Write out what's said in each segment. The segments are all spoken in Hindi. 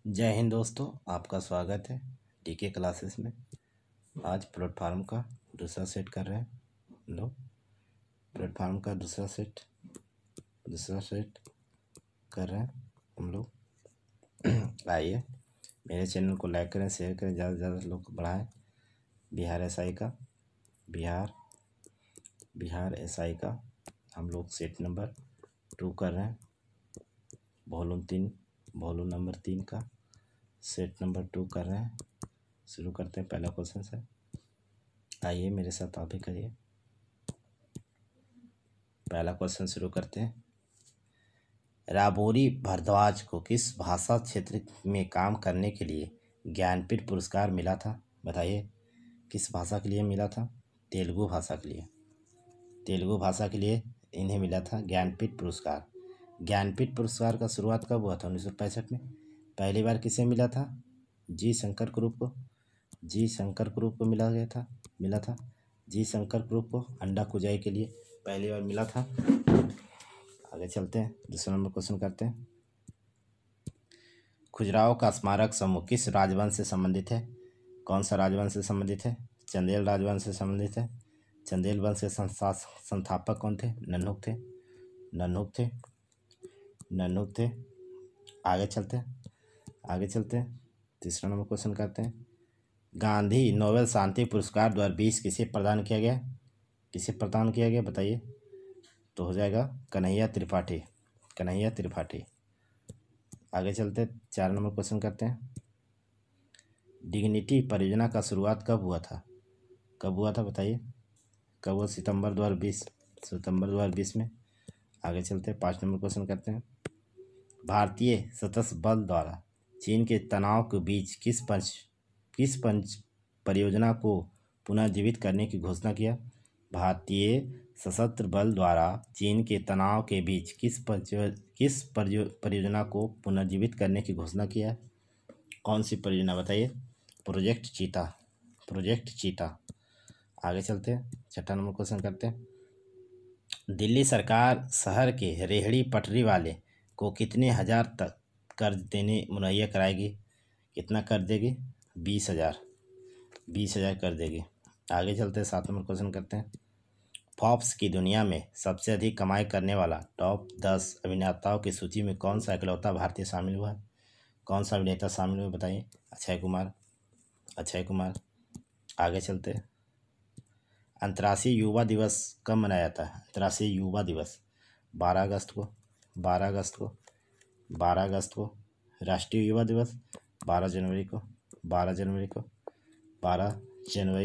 जय हिंद दोस्तों, आपका स्वागत है डीके क्लासेस में। आज प्लेटफार्म का दूसरा सेट कर रहे हैं हम लोग। प्लेटफार्म का दूसरा सेट कर रहे हैं हम लोग। आइए, मेरे चैनल को लाइक करें, शेयर करें, ज़्यादा से ज़्यादा लोग बढ़ाएं। बिहार एसआई का हम लोग सेट नंबर 2 कर रहे हैं। वॉल्यूम नंबर 3 का सेट नंबर 2 कर रहे हैं। शुरू करते हैं। पहला क्वेश्चन है, आइए मेरे साथ आप भी करिए। पहला क्वेश्चन शुरू करते हैं। राबोरी भारद्वाज को किस भाषा क्षेत्र में काम करने के लिए ज्ञानपीठ पुरस्कार मिला था? बताइए, किस भाषा के लिए मिला था? तेलुगु भाषा के लिए। तेलुगु भाषा के लिए इन्हें मिला था ज्ञानपीठ पुरस्कार। ज्ञानपीठ पुरस्कार का शुरुआत कब हुआ था? 1965 में। पहली बार किसे मिला था? जी शंकर ग्रुप को। जी शंकर ग्रुप को मिला था। जी शंकर ग्रुप को अंडा खुजाई के लिए पहली बार मिला था। आगे चलते हैं, दूसरा नंबर क्वेश्चन करते हैं। खुजराहो का स्मारक समूह किस राजवंश से संबंधित है? कौन सा राजवंश से संबंधित है? चंदेल राजवंश से संबंधित है। चंदेल वंश के संस्थापक कौन थे? नन्हुक थे। आगे चलते हैं, तीसरा नंबर क्वेश्चन करते हैं। गांधी नोबेल शांति पुरस्कार 2020 किसे प्रदान किया गया? बताइए। तो हो जाएगा कन्हैया त्रिपाठी। आगे चलते, 4 नंबर क्वेश्चन करते हैं। डिग्निटी परियोजना का शुरुआत कब हुआ था? बताइए। कब हुआ? सितंबर 2020 में। आगे चलते, 5 नंबर क्वेश्चन करते हैं। भारतीय सशस्त्र बल द्वारा चीन के तनाव के बीच किस पंच परियोजना को पुनर्जीवित करने की घोषणा किया? भारतीय सशस्त्र बल द्वारा चीन के तनाव के बीच किस परियोजना को पुनर्जीवित करने की घोषणा किया? कौन सी परियोजना? बताइए। प्रोजेक्ट चीता। आगे चलते हैं, 6ठा नंबर क्वेश्चन करते हैं। दिल्ली सरकार शहर के रेहड़ी पटरी वाले को कितने हजार तक कर्ज देने मुहैया कराएगी? कितना कर्ज देगी? 20,000 कर देगी। आगे चलते हैं, 7 नंबर क्वेश्चन करते हैं। फॉर्ब्स की दुनिया में सबसे अधिक कमाई करने वाला टॉप 10 अभिनेताओं की सूची में कौन सा इकलौता भारतीय शामिल हुआ है? कौन सा अभिनेता शामिल हुआ? बताइए। अक्षय कुमार। आगे चलते हैं। अंतर्राष्ट्रीय युवा दिवस कब मनाया जाता है? अंतर्राष्ट्रीय युवा दिवस 12 अगस्त को। राष्ट्रीय युवा दिवस 12 जनवरी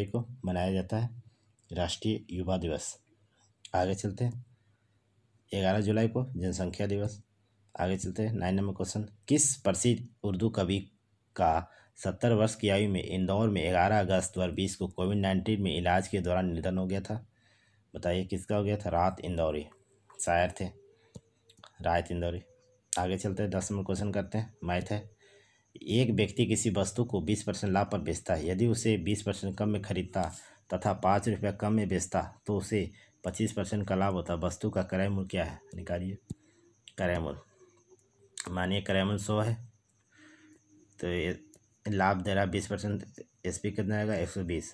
को मनाया जाता है राष्ट्रीय युवा दिवस। आगे चलते हैं, 11 जुलाई को जनसंख्या दिवस। आगे चलते हैं, 9 नंबर क्वेश्चन। किस प्रसिद्ध उर्दू कवि का 70 वर्ष की आयु में इंदौर में 11 अगस्त 2020 को कोविड-19 में इलाज के दौरान निधन हो गया था? बताइए, किसका हो गया था? राहत इंदौरी शायर थे, राहत इंदौरी। आगे चलते हैं, 10 नंबर क्वेश्चन करते हैं, मैथ है। एक व्यक्ति किसी वस्तु को 20% लाभ पर बेचता है। यदि उसे 20% कम में खरीदता तथा 5 रुपया कम में बेचता तो उसे 25% का लाभ होता। वस्तु का क्रय मूल्य क्या है? निकालिए। क्रय मूल्य, मानिए क्रय मूल्य 100 है, तो ये लाभ दे रहा 20%, SP कितना आएगा? 120।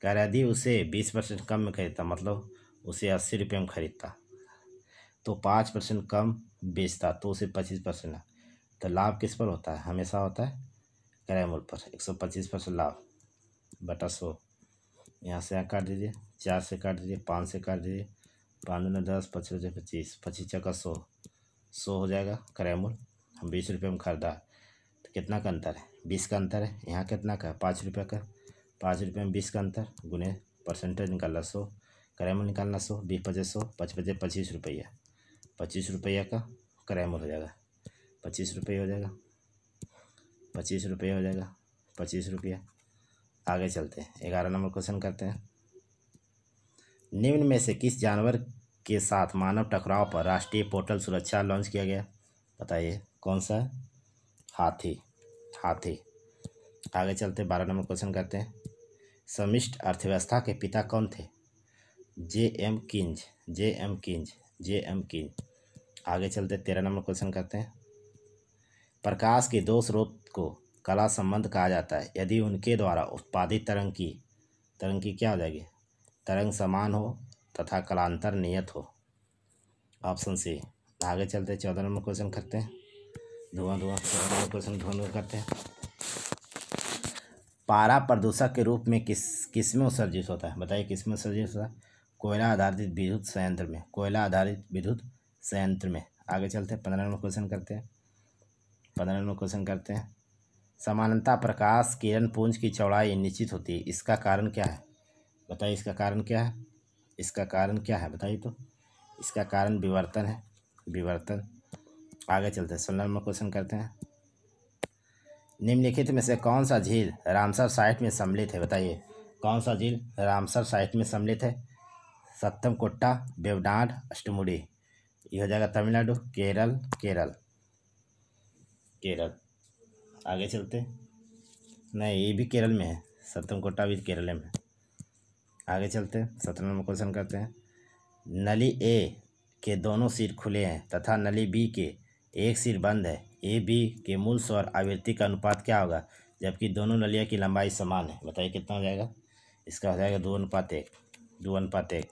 कह रहा यदि उसे 20% कम में खरीदता, मतलब उसे 80 रुपये में खरीदता, तो 5% कम बेचता तो उसे 25%। तो लाभ किस पर होता है? हमेशा होता है क्रय मूल्य पर। 125% लाभ बटा 100। यहाँ से काट दीजिए, 4 से काट दीजिए, 5 से काट दीजिए, 5 दूना 10, 5 5 25, 25 का 100 हो जाएगा क्रय मूल्य। हम 20 रुपये में खरीदा, तो कितना का अंतर है? 20 का अंतर है। यहाँ कितना का? 5 रुपये का। 5 रुपये में 20 का अंतर गुने परसेंटेज निकालना 100, क्रय मूल्य निकालना 100, 20 पचे 100, 5 पचे 25 रुपया। 25 रुपया का क्रय मूल्य हो जाएगा। 25 रुपये हो जाएगा। 25 रुपया। आगे चलते हैं, 11 नंबर क्वेश्चन करते हैं। निम्न में से किस जानवर के साथ मानव टकराव पर राष्ट्रीय पोर्टल सुरक्षा लॉन्च किया गया? बताइए, कौन सा? हाथी। आगे चलते, 12 नंबर क्वेश्चन करते हैं। समष्टि अर्थव्यवस्था के पिता कौन थे? J.M. किंज। आगे चलते, 13 नंबर क्वेश्चन करते हैं। प्रकाश के दो स्रोत को कला संबंध कहा जाता है यदि उनके द्वारा उत्पादित तरंग की क्या हो जाएगी, तरंग समान हो तथा कलांतर नियत हो। Option C. आगे चलते 14 नंबर क्वेश्चन करते हैं। धुआं 14 नंबर क्वेश्चन धुआं करते हैं। पारा प्रदूषक के रूप में किसमें उत्सर्जित होता है, बताइए किसमें उत्सर्जित होता है। कोयला आधारित विद्युत संयंत्र में, कोयला आधारित विद्युत संयंत्र में। आगे चलते हैं 15 नंबर क्वेश्चन करते हैं। 15 नंबर क्वेश्चन करते हैं। समानता प्रकाश किरण पुंज की चौड़ाई निश्चित होती है, इसका कारण क्या है, बताइए इसका कारण क्या है। इसका कारण क्या है बताइए तो। इसका कारण विवर्तन है, विवर्तन। आगे चलते हैं 16 नंबर क्वेश्चन करते हैं। निम्नलिखित में से कौन सा झील रामसर साइट में सम्मिलित है, बताइए कौन सा झील रामसर साइट में सम्मिलित है। सत्तमकोट्टा, वेवनाड, अष्टमुडी। ये हो जाएगा तमिलनाडु, केरल, केरल, केरल। आगे चलते, नहीं ये भी केरल में है, सत्तमकोट्टा भी केरल में। आगे चलते 17 नंबर क्वेश्चन करते हैं। नली ए के दोनों सिर खुले हैं तथा नली बी के एक सिर बंद है, ए बी के मूल स्वर आवृत्ति का अनुपात क्या होगा जबकि दोनों नलियों की लंबाई समान है, बताइए कितना हो जाएगा। इसका हो जाएगा 2:1, 2:1।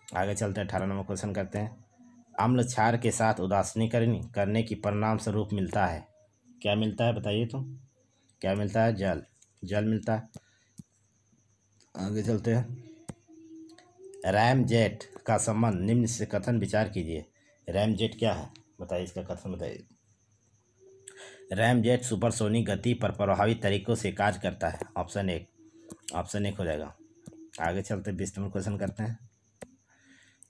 आगे चलते हैं 18 नंबर क्वेश्चन करते हैं। अम्ल क्षार के साथ उदासीनीकरण करने की परिणाम स्वरूप मिलता है, क्या मिलता है बताइए तो। क्या मिलता है, जल, जल मिलता है। आगे चलते हैं। रैमजेट का संबंध निम्न से कथन विचार कीजिए। रैमजेट क्या है बताइए, इसका कथन बताइए। रैमजेट सुपरसोनिक गति पर प्रभावी तरीकों से कार्य करता है। ऑप्शन 1, ऑप्शन 1 हो जाएगा। आगे चलते 20 नंबर क्वेश्चन करते हैं।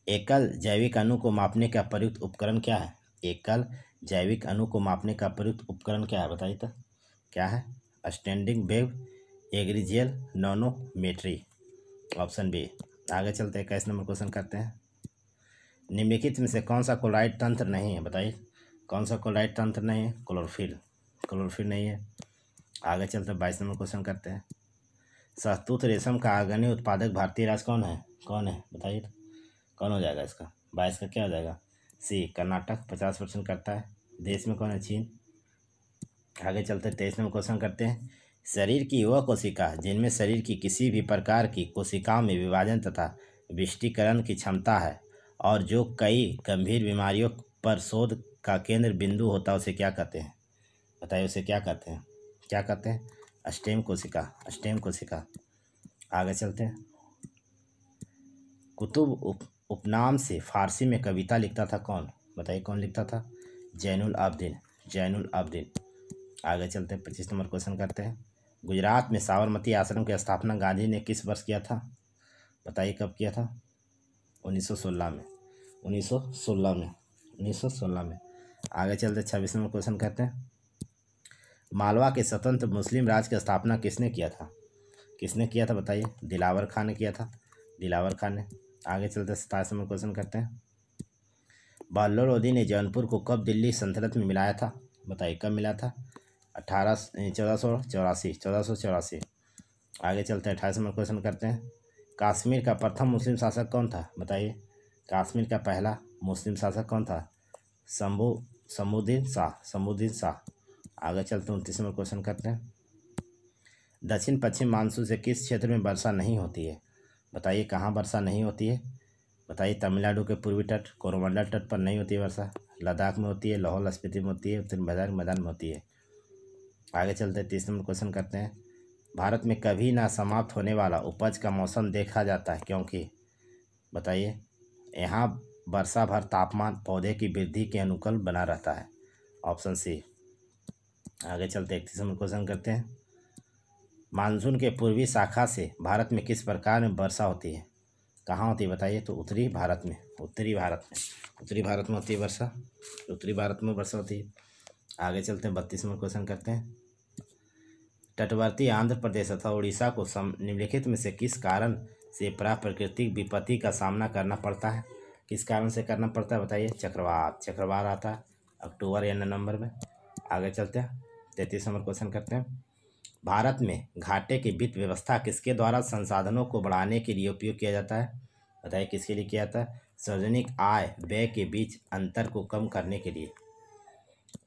एकल जैविक अणु को मापने का प्रयुक्त उपकरण क्या है। एकल जैविक अणु को मापने का प्रयुक्त उपकरण क्या है बताइए तो। क्या है, स्टैंडिंग वेव एग्रीजियल नैनोमेट्री। Option B. आगे चलते 21 नंबर क्वेश्चन करते हैं। निम्नलिखित में से कौन सा क्लोराइड तंत्र नहीं है, बताइए कौन सा क्लोराइड तंत्र नहीं है। क्लोरोफिल, क्लोरोफिल नहीं है। आगे चलते 22 नंबर क्वेश्चन करते हैं। शहतूत रेशम का अग्रणी उत्पादक भारतीय राज्य कौन है, कौन है बताइए कौन हो जाएगा इसका। 22 का क्या हो जाएगा, सी कर्नाटक 50% करता है। देश में कौन है, चीन। आगे चलते 23 नंबर क्वेश्चन करते हैं। शरीर की वह कोशिका जिनमें शरीर की किसी भी प्रकार की कोशिकाओं में विभाजन तथा विष्टीकरण की क्षमता है और जो कई गंभीर बीमारियों पर शोध का केंद्र बिंदु होता है उसे क्या कहते हैं, बताइए उसे क्या कहते हैं। क्या कहते हैं, स्टेम कोशिका, स्टेम कोशिका। आगे चलते हैं। कुतुब उपनाम से फारसी में कविता लिखता था कौन, बताइए कौन लिखता था। जैनुल आबदीन, जैनुल आबदीन। आगे चलते हैं 25 नंबर क्वेश्चन करते हैं। गुजरात में साबरमती आश्रम की स्थापना गांधी ने किस वर्ष किया था, बताइए कब किया था। 1916 में, 1916 में, 1916 में। आगे चलते 26 नंबर क्वेश्चन करते हैं। मालवा के स्वतंत्र मुस्लिम राज्य की स्थापना किसने किया था, किसने किया था बताइए। दिलावर खान ने किया था, दिलावर खान ने। आगे चलते 27 नंबर क्वेश्चन करते हैं। बल्लो लोधी ने जौनपुर को कब दिल्ली सल्तनत में मिलाया था, बताइए कब मिला था। 1484। आगे चलते हैं 28 नंबर क्वेश्चन करते हैं। कश्मीर का प्रथम मुस्लिम शासक कौन था, बताइए कश्मीर का पहला मुस्लिम शासक कौन था। शमसुद्दीन शाह, शमसुद्दीन शाह। आगे चलते हैं 29 नंबर क्वेश्चन करते हैं। दक्षिण पश्चिम मानसून से किस क्षेत्र में वर्षा नहीं होती है, बताइए कहाँ वर्षा नहीं होती है। बताइए तमिलनाडु के पूर्वी तट कोरोमंडल तट पर नहीं होती है वर्षा, लद्दाख में होती है, लाहौल स्पीति में होती है, उत्तरी मैदान में होती है। आगे चलते 30 नंबर क्वेश्चन करते हैं। भारत में कभी ना समाप्त होने वाला उपज का मौसम देखा जाता है क्योंकि, बताइए यहाँ वर्षा भर तापमान पौधे की वृद्धि के अनुकूल बना रहता है। Option C. आगे चलते 31 नंबर क्वेश्चन करते हैं। मानसून के पूर्वी शाखा से भारत में किस प्रकार में वर्षा होती है, कहाँ होती है बताइए तो। उत्तरी भारत में, उत्तरी भारत में, उत्तरी भारत में होती है वर्षा, उत्तरी भारत में वर्षा होती है। आगे चलते हैं 32 नंबर क्वेश्चन करते हैं। तटवर्ती आंध्र प्रदेश तथा उड़ीसा को निम्नलिखित में से किस कारण से प्राकृतिक विपत्ति का सामना करना पड़ता है, किस कारण से करना पड़ता है बताइए। चक्रवात, चक्रवात आता है अक्टूबर या नवंबर में। आगे चलते हैं 33 नंबर क्वेश्चन करते हैं। भारत में घाटे की वित्त व्यवस्था किसके द्वारा संसाधनों को बढ़ाने के लिए उपयोग किया जाता है, बताइए किसके लिए किया जाता है। सार्वजनिक आय व्यय के बीच अंतर को कम करने के लिए।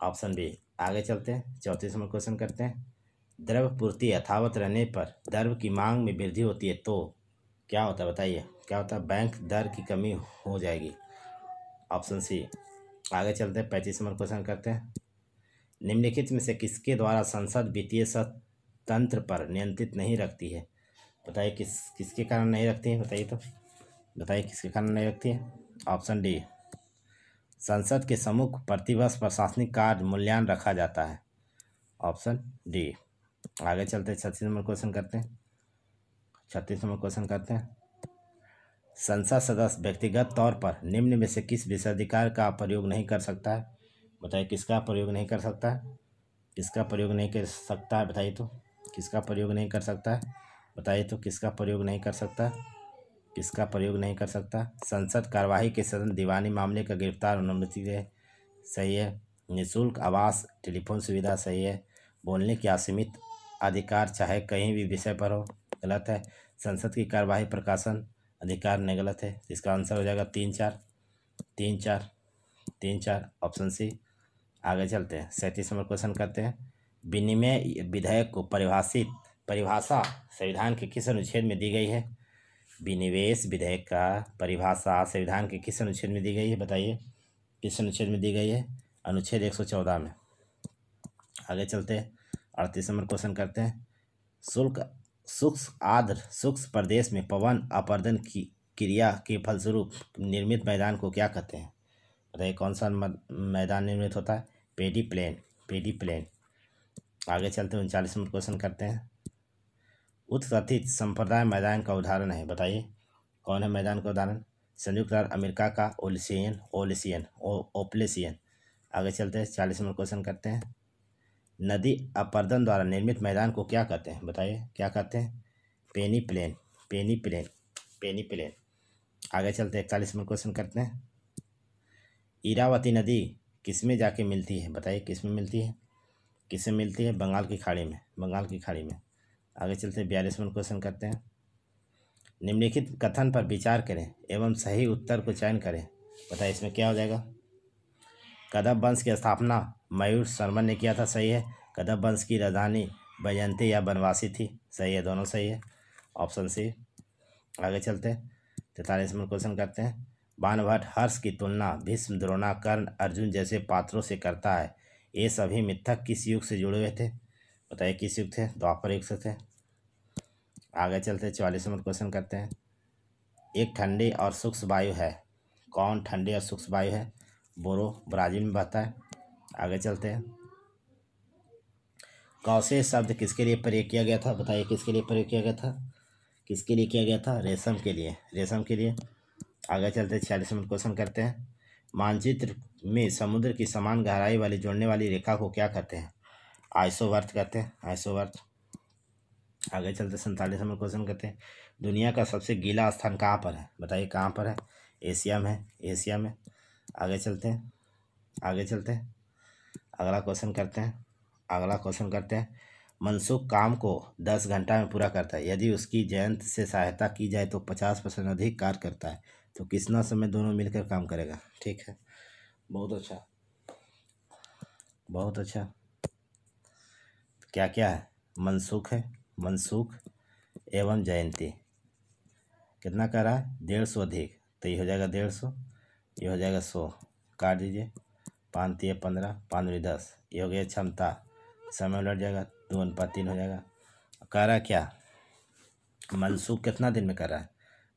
Option B. आगे चलते हैं, 34 नंबर क्वेश्चन करते हैं। द्रव्य पूर्ति यथावत रहने पर द्रव्य की मांग में वृद्धि होती है तो क्या होता है, बताइए क्या होता है? बैंक दर की कमी हो जाएगी। Option C. आगे चलते हैं, 35 नंबर क्वेश्चन करते हैं। निम्नलिखित में से किसके द्वारा संसद वित्तीय तंत्र पर नियंत्रित नहीं रखती है? बताइए किसके कारण नहीं रखती है, बताइए तो, बताइए किसके कारण नहीं रखती है? Option D. संसद के सम्मुख प्रतिवर्ष प्रशासनिक कार्य मूल्यांकन रखा जाता है। Option D. आगे चलते हैं, 36 नंबर क्वेश्चन करते हैं। 36 नंबर क्वेश्चन करते हैं। संसद सदस्य व्यक्तिगत तौर पर निम्न में से किस विशेषाधिकार का प्रयोग नहीं कर सकता है? बताइए किसका प्रयोग नहीं कर सकता है? किसका प्रयोग नहीं कर सकता है, बताइए तो, किसका प्रयोग नहीं कर सकता है? बताइए तो किसका प्रयोग नहीं कर सकता? किसका प्रयोग नहीं कर सकता? संसद कार्यवाही के सदन दीवानी मामले का गिरफ्तार अनुमति है, सही है। निःशुल्क आवास टेलीफोन सुविधा, सही है। बोलने की असीमित अधिकार चाहे कहीं भी विषय पर हो, गलत है। संसद की कार्यवाही प्रकाशन अधिकार नहीं, गलत है। इसका आंसर हो जाएगा 3-4 3-4 3-4 ऑप्शन सी। आगे चलते हैं, 37 नंबर क्वेश्चन करते हैं। विनिमय विधेयक को परिभाषा संविधान के किस अनुच्छेद में दी गई है? विनिवेश विधेयक का परिभाषा संविधान के किस अनुच्छेद में दी गई है, बताइए किस अनुच्छेद में दी गई है? अनुच्छेद 114 में। आगे चलते हैं, 38 नंबर क्वेश्चन करते हैं। शुष्क प्रदेश में पवन अपरदन की क्रिया के फलस्वरूप निर्मित मैदान को क्या कहते हैं? बताइए कौन सा मैदान निर्मित होता है? पेडी प्लेन। आगे चलते हैं, 39 नंबर क्वेश्चन करते हैं। उत्कथित संप्रदाय मैदान का उदाहरण है, बताइए कौन है मैदान का उदाहरण? संयुक्त राज्य अमेरिका का ओप्लेसियन। आगे चलते हैं, 40 नंबर क्वेश्चन करते हैं। नदी अपरदन द्वारा निर्मित मैदान को क्या कहते हैं? बताइए क्या कहते हैं? पेनी प्लेन। आगे चलते हैं, 41 नंबर क्वेश्चन करते हैं। इरावती नदी किसमें जाके मिलती है? बताइए किसमें मिलती है? किससे मिलती है? बंगाल की खाड़ी में। आगे चलते हैं, 42 नंबर क्वेश्चन करते हैं। निम्नलिखित कथन पर विचार करें एवं सही उत्तर को चयन करें। बताइए इसमें क्या हो जाएगा? कदम वंश की स्थापना मयूर शर्मा ने किया था, सही है। कदम वंश की राजधानी वैजयंती या बनवासी थी, सही है, दोनों सही है, ऑप्शन सी। आगे चलते हैं, 43 नंबर क्वेश्चन करते हैं। बाणभट्ट हर्ष की तुलना भीष्म, द्रोणा, कर्ण, अर्जुन जैसे पात्रों से करता है। ये सभी मिथक किस युग से जुड़े हुए थे? बताइए किस युग थे? द्वापर युग से थे। आगे चलते हैं, 44 नंबर क्वेश्चन करते हैं। एक ठंडी और शुष्क वायु है, कौन ठंडी और शुष्क वायु है? बोरो ब्राजील में बहता है। आगे चलते हैं, कौशे शब्द किसके लिए प्रयोग किया गया था? बताइए किसके लिए प्रयोग किया गया था? किसके लिए किया गया था? रेशम के लिए। आगे चलते हैं, 46 नंबर क्वेश्चन करते हैं। मानचित्र में समुद्र की समान गहराई वाली जोड़ने वाली रेखा को क्या कहते हैं? आइसोवर्त कहते हैं, आइसोवर्त। आगे चलते 47 नंबर क्वेश्चन करते हैं। दुनिया का सबसे गीला स्थान कहाँ पर है? बताइए कहाँ पर है? एशिया में। आगे चलते हैं, अगला क्वेश्चन करते हैं। मनसुख काम को 10 घंटा में पूरा करता है, यदि उसकी जयंत से सहायता की जाए तो 50% अधिक कार्य करता है, तो कितना समय दोनों मिलकर काम करेगा? ठीक है, बहुत अच्छा। क्या क्या है? मनसुख एवं जयंती। कितना कर रहा है? 150 अधिक, तो ये हो जाएगा 150, ये हो जाएगा 100, काट दीजिए, 5 3 15, 5 दूनी 10, ये हो गया क्षमता, समय उलट जाएगा, 2:3 हो जाएगा। कह रहा है क्या? मनसुख कितना दिन में कर रहा है?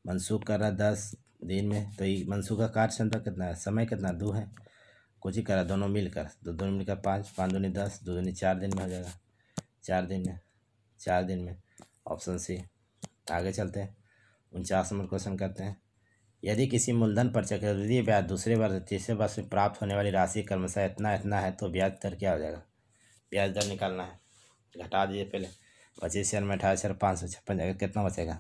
मनसुख कर रहा है 10 दिन में, तो ये मनसुख का कार्य क्षमता कितना है? समय कितना? 2 है, कुछ ही करा दोनों मिलकर, तो दोनों मिलकर 5, 5 दूनी 10, 2 दूनी 4 दिन में हो जाएगा, 4 दिन में, ऑप्शन सी। आगे चलते हैं, 49 नंबर क्वेश्चन करते हैं। यदि किसी मूलधन पर चक्रवृद्धि ब्याज दूसरे वर्ष तीसरे वर्ष में प्राप्त होने वाली राशि क्रमशः इतना है तो ब्याज दर क्या हो जाएगा? ब्याज दर निकालना है, घटा दीजिए पहले, 25,000 में 28,556 जाएगा, कितना बचेगा?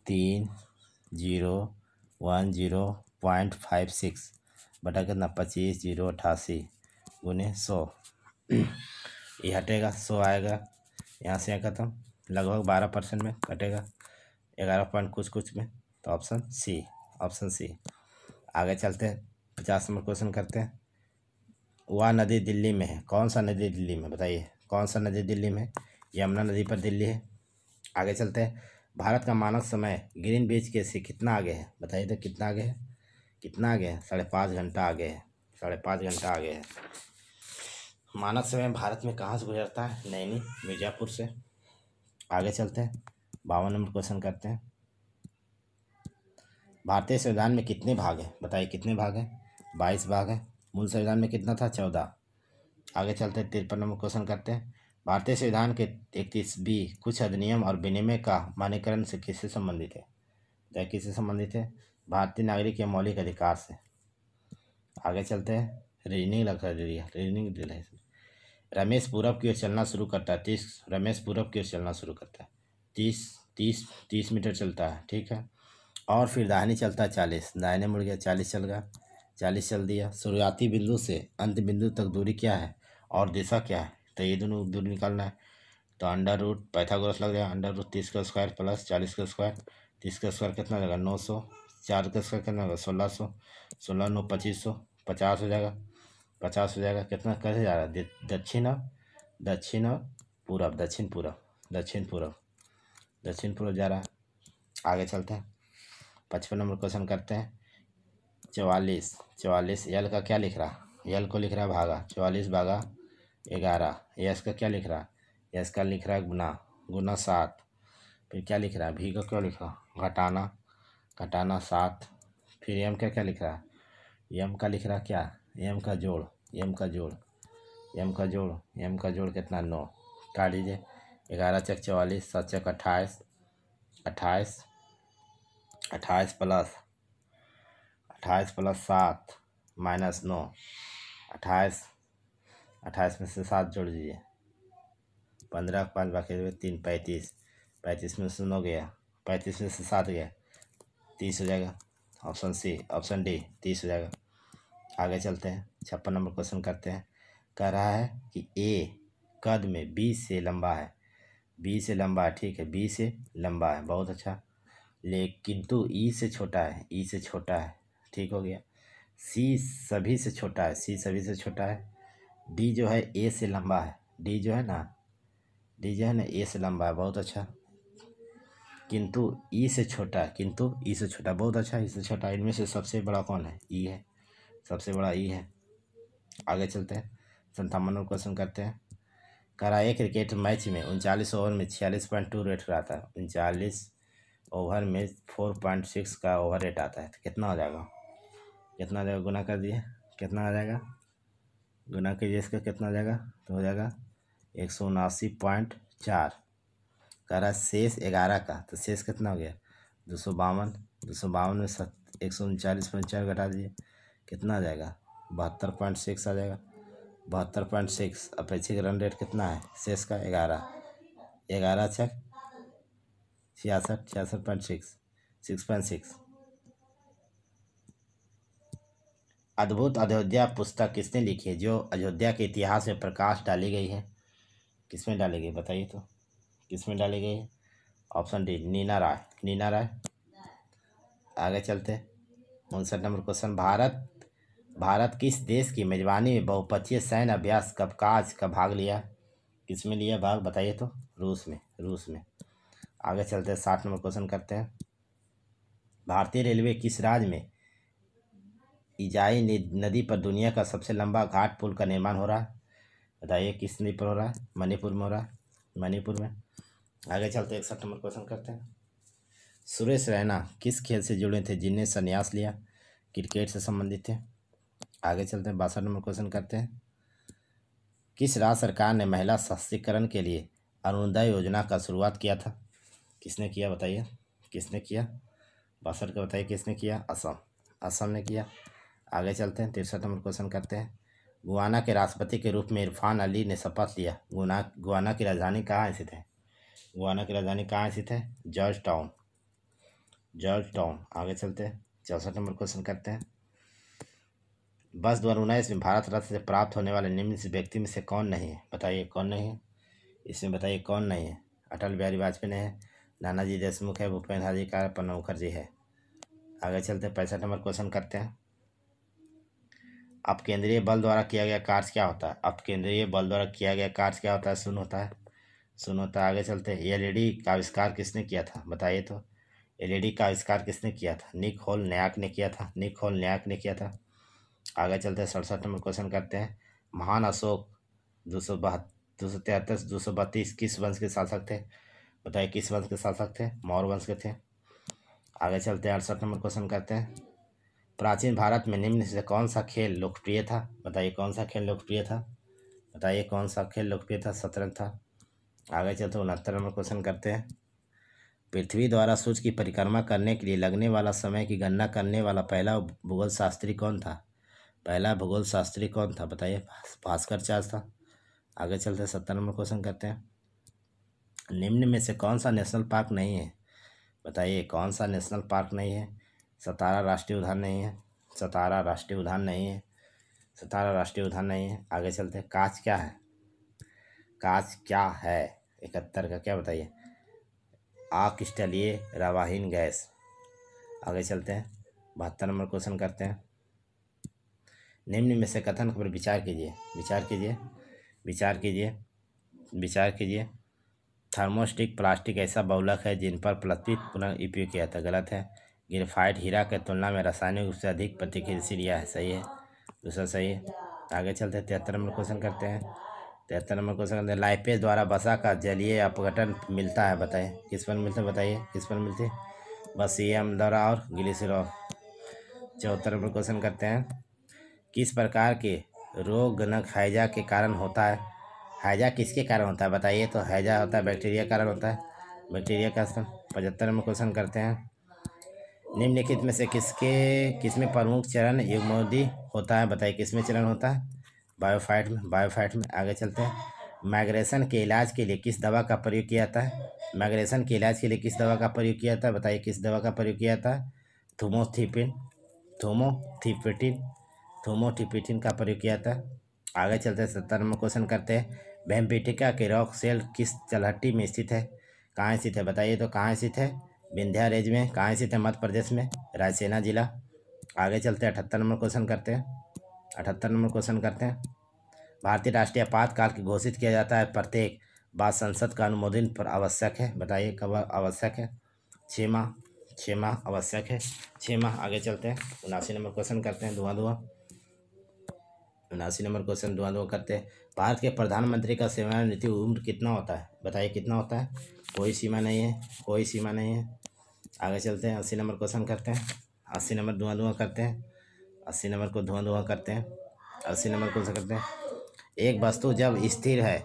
3010.56 बटा कितना? 25,088 गुने 100, ये हटेगा, 100 आएगा, यहाँ से खत्म, लगभग 12% में कटेगा, 11 पॉइंट कुछ में, तो ऑप्शन सी। आगे चलते हैं, 50 नंबर क्वेश्चन करते हैं। वह नदी दिल्ली में है। कौन सा नदी दिल्ली में, बताइए कौन सा नदी दिल्ली में है? यमुना नदी पर दिल्ली है। आगे चलते हैं। भारत का मानक समय ग्रीनविच के से कितना आगे है? बताइए तो कितना आगे है? कितना आगे है? 5.5 घंटा आगे है। 5.5 घंटा आगे है। मानक समय भारत में कहाँ से गुजरता है? नैनी, मिर्जापुर से। आगे चलते हैं। 52 नंबर क्वेश्चन करते हैं। भारतीय संविधान में कितने भाग हैं? बताइए कितने भाग हैं? 22 भाग हैं। मूल संविधान में कितना था? 14। आगे चलते हैं। 53 नंबर क्वेश्चन करते हैं। भारतीय संविधान के 31 कुछ अधिनियम और विनिमय का मान्यकरण से किससे संबंधित है? बताइए किससे संबंधित है? भारतीय नागरिक के मौलिक अधिकार से। आगे चलते हैं। रीजनिंग लग रही है, रीजनिंग दिल है। रमेश पूरब की ओर चलना शुरू करता है। 30 रमेश पूरब की ओर चलना शुरू करता है। 30 मीटर चलता है, ठीक है। और फिर दाहिने चलता है 40, दाहिने मुड़ गया 40 चल गया, 40 चल दिया। शुरुआती बिंदु से अंत बिंदु तक दूरी क्या है और दिशा क्या है? तो ये दोनों दूरी निकालना है। तो अंडर रूट पाइथागोरस लग जाएगा। अंडर रूट 30 का स्क्वायर प्लस 40 का स्क्वायर। 30 का स्क्वायर कितना हो जाएगा? 900। 4 का स्क्वायर कितना होगा? 1600। 16 9 2500, 50 हो जाएगा। 50 हो जाएगा। कितना कैसे जा रहा है? दक्षिण दक्षिण पूरब, दक्षिण पूरब, दक्षिण पूरब, दक्षिण पूरब जा रहा है। आगे चलते हैं। 55 नंबर क्वेश्चन करते हैं। 44 यल का क्या लिख रहा? यल को लिख रहा है भागा। 44 भागा 11। यस का क्या लिख रहा? यस का लिख रहा है गुना, गुना 7। फिर क्या लिख रहा है? भी का क्या लिख रहा? घटाना, घटाना 7। फिर यम का क्या लिख रहा है? यम का लिख रहा क्या? यम का जोड़, यम का जोड़, यम का जोड़, यम का जोड़ कितना? 9। काट दीजिए। 11 चक 44, 7 चक 28, 28, 28 प्लस 7 माइनस 9, 28, 28 में से 7 जोड़ दीजिए। 15 5 बाकी 3, 35, 35 में से 9 गया, 35 में से 7 गया, 30 हो जाएगा। ऑप्शन सी, ऑप्शन डी 30 हो जाएगा। आगे चलते हैं। 56 नंबर क्वेश्चन करते हैं। कह रहा है कि ए कद में बी से लंबा है। बी से लंबा है, ठीक है, बी से लंबा है, बहुत अच्छा। किंतु ई से छोटा है, ई से छोटा है, ठीक हो गया। सी सभी से छोटा है, सी सभी से छोटा है। डी जो है ए से लंबा है, डी जो है ना, डी जो है ना ए से लंबा है, बहुत अच्छा। किंतु ई से छोटा है, किंतु ई से छोटा, बहुत अच्छा। ई से छोटा, इनमें से सबसे बड़ा कौन है? ई है, सबसे बड़ा ई है। आगे चलते हैं। 57 नंबर क्वेश्चन करते हैं। करा एक क्रिकेट मैच में 39 ओवर में 46.2 रेट आता है। 39 ओवर में 4.6 का ओवर रेट आता है, तो कितना हो जाएगा? कितना आ जाएगा? गुना कर दिए, कितना आ जाएगा? गुना कीजिए इसका, कितना आ जाएगा? तो हो जाएगा 179.4। कह रहा है शेष 11 का, तो शेष कितना हो गया? 252। 252 में 139.4 घटा दीजिए, कितना आ जाएगा? 72.6 आ जाएगा। 72.6। अपेक्षित रन रेट कितना है शेष का? 11, 11 छक 66, 66.6, 6.6। अद्भुत अयोध्या पुस्तक किसने लिखी है, जो अयोध्या के इतिहास में प्रकाश डाली गई है? किसमें डाली गई, बताइए तो किसमें डाली गई है? ऑप्शन डी, नीना राय, नीना राय। आगे चलते हैं। 59 नंबर क्वेश्चन। भारत किस देश की मेजबानी में बहुपक्षीय सैन्य अभ्यास कवकाज का भाग लिया? किसमें लिया भाग, बताइए तो? रूस में, रूस में। आगे चलते हैं। 60 नंबर क्वेश्चन करते हैं। भारतीय रेलवे किस राज्य में इजाई नदी पर दुनिया का सबसे लंबा घाट पुल का निर्माण हो रहा है? बताइए किस नदी पर हो रहा है? मणिपुर में हो रहा है, मणिपुर में। आगे चलते हैं। 61 नंबर क्वेश्चन करते हैं। सुरेश रैना किस खेल से जुड़े थे जिन्हें संन्यास लिया? क्रिकेट से संबंधित थे। आगे चलते हैं। 62 नंबर क्वेश्चन करते हैं। किस राज्य सरकार ने महिला सशक्तिकरण के लिए अरुणोदय योजना का शुरुआत किया था? किसने किया, बताइए किसने किया? 62 का बताइए किसने किया? असम, असम ने किया। आगे चलते हैं। 63 नंबर क्वेश्चन करते हैं। गुयाना के राष्ट्रपति के रूप में इरफान अली ने शपथ लिया। गुयाना की राजधानी कहाँ स्थित है? गुयाना की राजधानी कहाँ स्थित है? George town, George town. आगे चलते हैं। 64 नंबर क्वेश्चन करते हैं। वर्ष 2019 में भारत रत्न से प्राप्त होने वाले निम्न से व्यक्ति में से कौन नहीं है? बताइए कौन नहीं है इसमें, बताइए कौन नहीं है? अटल बिहारी वाजपेयी नहीं है, नानाजी देशमुख है, भूपेंद्र हजारिका, प्रणब मुखर्जी है। आगे चलते हैं। 65 नंबर क्वेश्चन करते हैं। अपकेंद्रीय बल द्वारा किया गया कार्य क्या होता है? अपकेंद्रीय बल द्वारा किया गया कार्य क्या होता है? शून्य होता है, शून्य होता है। आगे चलते हैं। एलईडी का आविष्कार किसने किया था? बताइए तो। एलईडी का आविष्कार किसने किया था? निकोल न्याक ने किया था, निकोल न्याक ने किया था। आगे चलते हैं। 67 नंबर क्वेश्चन करते हैं। महान अशोक 273 232 किस वंश के शासक थे? बताइए किस वंश के शासक थे? मौर्य वंश के थे। आगे चलते हैं। 68 नंबर क्वेश्चन करते हैं। प्राचीन भारत में निम्न से कौन सा खेल लोकप्रिय था? बताइए कौन सा खेल लोकप्रिय था? बताइए कौन सा खेल लोकप्रिय था? शतरंज था। आगे चलते 69 नंबर क्वेश्चन करते हैं। पृथ्वी द्वारा सूर्य की परिक्रमा करने के लिए लगने वाला समय की गणना करने वाला पहला भूगोल शास्त्री कौन था? पहला भूगोल शास्त्री कौन था? बताइए। भास्कराचार्य था। आगे चलते 70 नंबर क्वेश्चन करते हैं। निम्न में से कौन सा नेशनल पार्क नहीं है? बताइए कौन सा नेशनल पार्क नहीं है? सतारा राष्ट्रीय उद्यान नहीं है, सतारा राष्ट्रीय उद्यान नहीं है, सतारा राष्ट्रीय उद्यान नहीं है। आगे चलते हैं। कांच क्या है? कांच क्या है? 71 का क्या? बताइए। अक्रिस्टलीय रवाहीन गैस। आगे चलते हैं। 72 नंबर क्वेश्चन करते हैं। निम्न में से कथन पर विचार कीजिए, विचार कीजिए, विचार कीजिए, विचार कीजिए। थर्मोस्टिक प्लास्टिक ऐसा बहुलक है जिन पर पृथ्वी पुनः उपयोग किया था। गलत है। ग्रेफाइट हीरा के तुलना में रासायनिक रूप से अधिक प्रतिक्रियाशील है। सही है। दूसरा सही है। आगे चलते हैं। 73 नंबर क्वेश्चन करते हैं। 73 नंबर क्वेश्चन करते हैं। लाइपेज द्वारा वसा का जलीय अपघटन मिलता है। बताइए किस पर मिलता है? बताइए किस पर मिलती है? वसीयम द्वारा और ग्लिसरॉल। 74 नंबर क्वेश्चन करते हैं। किस प्रकार के रोगजनक हैजा के कारण होता है? हैजा किसके कारण होता है? बताइए तो। हैजा होता है बैक्टीरिया के कारण होता है, बैक्टीरिया का। 75 नंबर क्वेश्चन करते हैं। निम्नलिखित में से किसमें प्रमुख चरण युग्मोदी होता है? बताइए किसमें चरण होता है? बायोफाइट में, बायोफाइट में। आगे चलते हैं। माइग्रेशन के इलाज के लिए किस दवा का प्रयोग किया जाता है? माइग्रेशन के इलाज के लिए किस दवा का प्रयोग किया जाता है? बताइए किस दवा का प्रयोग किया जाता है? थोमोथिपिन, थोमोथिपिटिन, थोमोथिपिटिन का प्रयोग किया जाता है। आगे चलते हैं। 70 नंबर क्वेश्चन करते हैं। भैमबेटिका के रॉक सेल किस तलहटी में स्थित है? कहाँ स्थित है? बताइए तो। कहाँ स्थित है? विंध्या रेंज में। कहाँ स्थित है? मध्य प्रदेश में, रायसेना जिला। आगे चलते हैं। 78 नंबर क्वेश्चन करते हैं। 78 नंबर क्वेश्चन करते हैं। भारतीय राष्ट्रीय आपातकाल की घोषित किया जाता है प्रत्येक बार संसद का अनुमोदन पर आवश्यक है। बताइए कब आवश्यक है? 6 माह, 6 माह आवश्यक है, 6 माह। आगे चलते हैं। 79 नंबर क्वेश्चन करते हैं। धुआं धुआं। 79 नंबर क्वेश्चन धुआं धुआं करते हैं। भारत के प्रधानमंत्री का सेवानिवृत्ति उम्र कितना होता है? बताइए कितना होता है? कोई सीमा नहीं है, कोई सीमा नहीं है। आगे चलते हैं। 80 नंबर क्वेश्चन करते हैं। 80 नंबर धुआं धुआं करते हैं। 80 नंबर को धुआं धुआं करते हैं। 80 नंबर क्वेश्चन करते हैं। एक वस्तु जब स्थिर है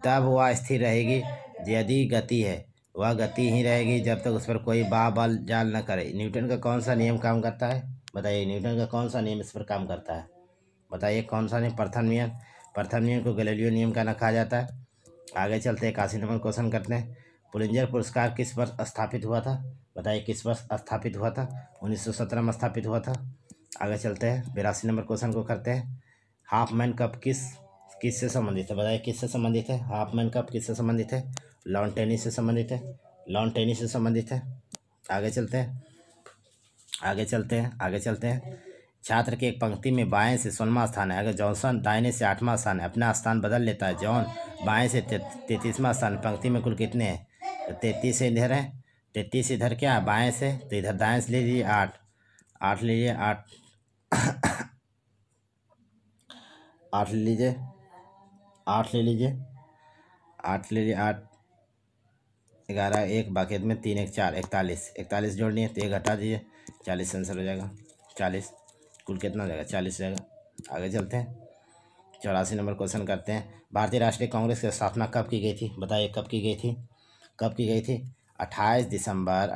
तब वह स्थिर रहेगी, यदि गति है वह गति ही रहेगी जब तक उस पर कोई बल जाल न करे। न्यूटन का कौन सा नियम काम करता है? बताइए न्यूटन का कौन सा नियम इस पर काम करता है? बताइए कौन सा नियम? प्रथम नियम। प्रथम नियम को गैलीलियो नियम का ना कहा जाता है। आगे चलते हैं। 81 नंबर क्वेश्चन करते हैं। पुलिंजर पुरस्कार किस वर्ष स्थापित हुआ था? बताइए किस वर्ष स्थापित हुआ था? 1917 में स्थापित हुआ था। आगे चलते हैं। 82 नंबर क्वेश्चन को करते हैं। हाफमैन कप किससे संबंधित है? बताइए किससे संबंधित है? हाफमैन कप किससे संबंधित है? लॉन टेनिस से संबंधित है, लॉन टेनिस से संबंधित है। आगे चलते हैं। आगे चलते हैं। आगे चलते हैं। छात्र के एक पंक्ति में बाएं से 16वां स्थान है, अगर जॉनसन दाहिने से 8वां स्थान है, अपना स्थान बदल लेता है। जॉन बाएं से 33वां स्थान। पंक्ति में कुल कितने हैं? तो 33 इधर है, 33 इधर क्या है? बाएं से, तो इधर दाएं से ले लीजिए 8, 8 ले लीजिए, 8 8 ले लीजिए, 8 ले लीजिए, 8 ले लीजिए, 8 11 1 बाकी में 3 1 4 41, 41 जोड़नी है तो ये घटा दीजिए, 40 आंसर हो जाएगा। 40 कुल कितना हो जाएगा? 40 जाएगा। आगे चलते हैं। 84 नंबर क्वेश्चन करते हैं। भारतीय राष्ट्रीय कांग्रेस की स्थापना कब की गई थी? बताइए कब की गई थी? कब की गई थी? 28 दिसंबर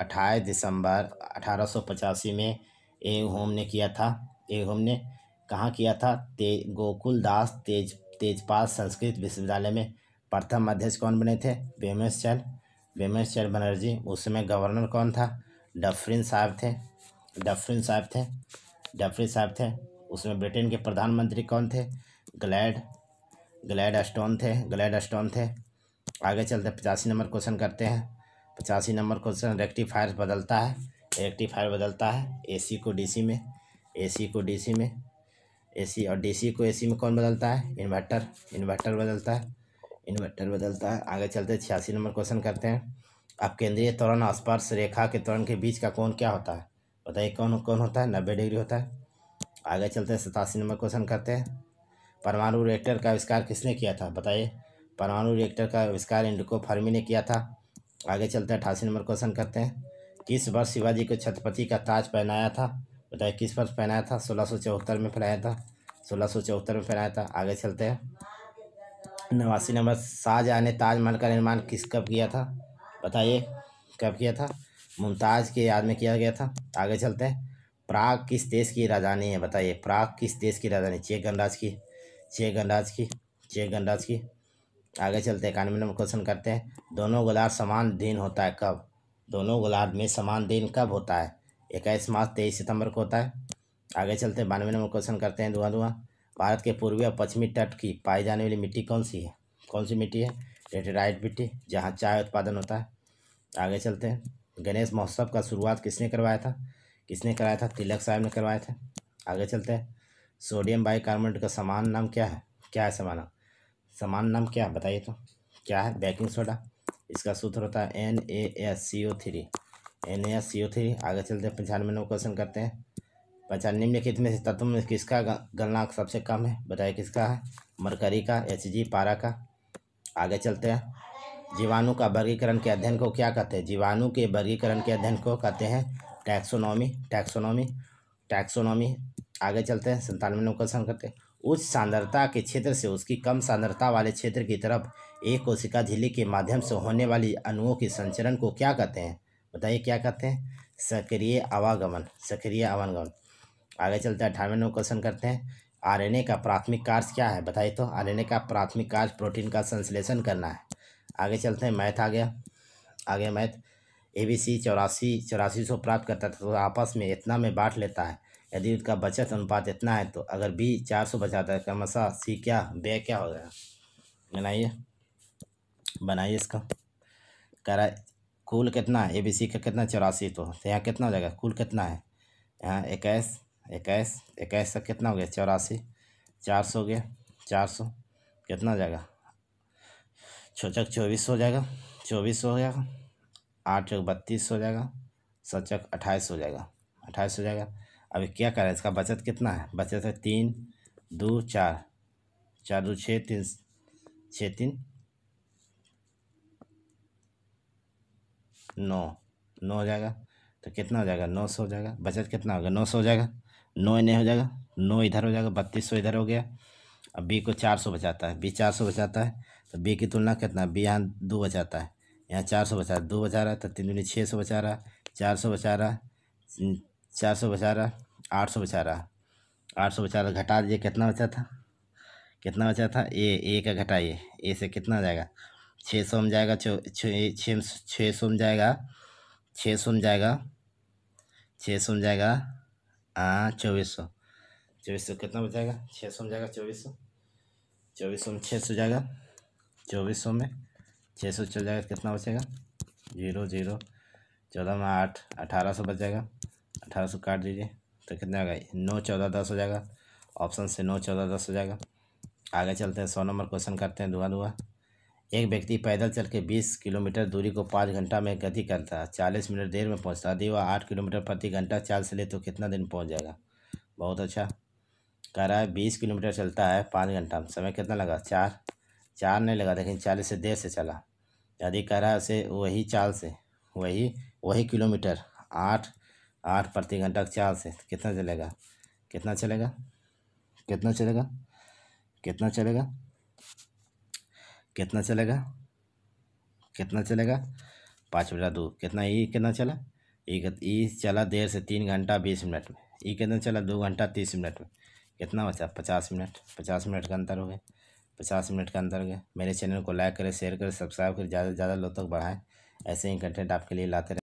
1885 में ए होम ने किया था। ए होम ने कहाँ किया था? गोकुल दास तेजपाल संस्कृत विश्वविद्यालय में। प्रथम अध्यक्ष कौन बने थे? बेमेश चंद्र बनर्जी। उस समय गवर्नर कौन था? डफरिन साहब थे, डफरिन साहब थे, डफरिन साहब थे। उसमें ब्रिटेन के प्रधानमंत्री कौन थे? ग्लैडस्टोन थे, ग्लैडस्टोन थे। आगे चलते 85 नंबर क्वेश्चन करते हैं। 85 नंबर क्वेश्चन। रेक्टिफायर बदलता है, रेक्टिफायर बदलता है एसी को डीसी में, एसी को डीसी में, AC और DC को AC में कौन बदलता है? इन्वर्टर। इन्वर्टर बदलता है, इन्वर्टर बदलता है। आगे चलते 86 नंबर क्वेश्चन करते हैं। अब केंद्रीय त्वरण स्पर्श रेखा के त्वरण के बीच का कोण क्या होता है? बताइए कौन कौन होता है? 90 डिग्री होता है। आगे चलते 87 नंबर क्वेश्चन करते हैं। परमाणु रिएक्टर का आविष्कार किसने किया था? बताइए परमाणु रिएक्टर का आविष्कार एंड्रिको फर्मी ने किया था। आगे चलते 88 नंबर क्वेश्चन करते हैं। किस वर्ष शिवाजी को छत्रपति का ताज पहनाया था? बताइए किस वर्ष पहनाया था? 1674 में पहनाया था, 1674 में पहनाया था। आगे चलते हैं 89 नंबर। शाहजहाँ ने ताजमहल का निर्माण कब किया था? बताइए कब किया था? मुमताज़ की याद में किया गया था। आगे चलते हैं। प्राग किस देश की राजधानी है? बताइए प्राग किस देश की राजधानी? चेक गणराज्य की, चेक गणराज्य की, चेक गणराज्य की। आगे चलते हैं 91 नंबर क्वेश्चन करते हैं। दोनों गोलार्ध समान दिन होता है कब? दोनों गोलार्ध में समान दिन कब होता है? 21 मार्च 23 सितंबर को होता है। आगे चलते हैं 92 नंबर क्वेश्चन करते हैं। धुआं भारत के पूर्वी और पश्चिमी तट की पाई जाने वाली मिट्टी कौन सी है? कौन सी मिट्टी है? लेटेराइट मिट्टी, जहाँ चाय उत्पादन होता है। आगे चलते हैं। गणेश महोत्सव का शुरुआत किसने करवाया था? किसने कराया था? तिलक साहब ने करवाया था। आगे चलते हैं। सोडियम बाइकार्बोनेट का समान नाम क्या है? क्या है समान नाम क्या है? बताइए तो क्या है? Baking soda. इसका सूत्र होता है NaSCO3, NaSCO3। आगे चलते हैं 95 नंबर क्वेश्चन करते हैं। 95 निम्नलिखित में से तत्व में किसका गलनांक सबसे कम है? बताइए किसका है? मरकरी का, Hg, पारा का। आगे चलते हैं। जीवाणु का वर्गीकरण के अध्ययन को क्या कहते हैं? जीवाणु के वर्गीकरण के अध्ययन को कहते हैं टैक्सोनॉमी, टैक्सोनॉमी, टैक्सोनॉमी। आगे चलते हैं 97 नंबर क्वेश्चन करते हैं। उच्च सांद्रता के क्षेत्र से उसकी कम सांद्रता वाले क्षेत्र की तरफ एक कोशिका झिल्ली के माध्यम से होने वाली अणुओं के संचरण को क्या कहते हैं? बताइए क्या कहते हैं? सक्रिय आवागमन, सक्रिय आवागमन। आगे चलते हैं 98 नंबर क्वेश्चन करते हैं। RNA का प्राथमिक कार्य क्या है? बताइए तो RNA का प्राथमिक कार्य प्रोटीन का संश्लेषण करना है। आगे चलते हैं। मैथ आ गया मैथ। ABC 8400 प्राप्त करता है तो आपस में इतना में बांट लेता है। यदि उसका बचत अनुपात इतना है तो अगर B 400 बचाता है क्रमशः C क्या व्यय क्या हो गया? बनाइए इसका। कह रहा है कुल कितना है? ABC का कितना? 84। तो यहाँ कितना हो जाएगा? कुल कितना है? यहाँ 21 तक कितना हो गया? 84, 400 हो गया, 400 कितना हो जाएगा? 24 हो जाएगा, 24 हो जाएगा। 8 32 हो जाएगा, 7 28 हो जाएगा, 28 हो जाएगा। अभी क्या करें? इसका बचत कितना है? बचत है 3 2 4, 4 2 6 3 6 3 9 हो जाएगा। तो कितना हो जाएगा? 900 हो जाएगा। बचत कितना होगा? 900 हो जाएगा। 9 इन्हें हो जाएगा, 9 इधर हो जाएगा, 3200 इधर हो गया। अब B को 400 बचाता है, B 400 बचाता है तो B की तुलना कितना? B यहाँ 2 बचाता है, यहाँ 400 बचा रहा है, 2 बचा रहा है तो 3 दूनी 600 बचा रहा है, 400 बचा रहा है, 400 बचा रहा है, 800 बचा रहा है, 800 बचा रहा है। घटा दीजिए कितना बचा था? कितना बचा था? ए का घटाइए, ए से कितना हो जाएगा? 600 में जाएगा, 600 में जाएगा, 600 में जाएगा, 600 में जाएगा 2400, 2400 कितना बचाएगा? 600 में जाएगा 2400, 2400 में 600 जाएगा, 2400 में 600 चल जाएगा, कितना बचेगा? 0 0, 14 में 8, 1800 बच जाएगा। 1800 काट दीजिए तो कितना आएगा? 9 14 10 हो जाएगा। ऑप्शन से 9 14 10 हो जाएगा। आगे चलते हैं 100 नंबर क्वेश्चन करते हैं। धुआं एक व्यक्ति पैदल चल के 20 किलोमीटर दूरी को 5 घंटा में गति करता है, 40 मिनट देर में पहुंचता है। यदि वह 8 किलोमीटर प्रति घंटा चाल से ले तो कितना दिन पहुंच जाएगा? बहुत अच्छा। कह रहा है 20 किलोमीटर चलता है 5 घंटा में, समय कितना लगा? 4 नहीं लगा, लेकिन 40 से देर से चला। यदि कह रहा है उसे वही चाल से वही किलोमीटर 8 प्रति घंटा चाल से कितना चलेगा? कितना चलेगा? कितना चलेगा? कितना चलेगा? कितना चलेगा? कितना चलेगा? 5/2 कितना? कितना चला? ई चला देर से 3 घंटा 20 मिनट में। ई कितना चला? 2 घंटा 30 मिनट में। कितना बचा? 50 मिनट। 50 मिनट का अंतर हो गया, 50 मिनट का अंतर हो गया। मेरे चैनल को लाइक करें, शेयर करें, सब्सक्राइब करें, ज़्यादा से ज़्यादा लोग तक बढ़ाएं। ऐसे ही कंटेंट आपके लिए लाते रहें।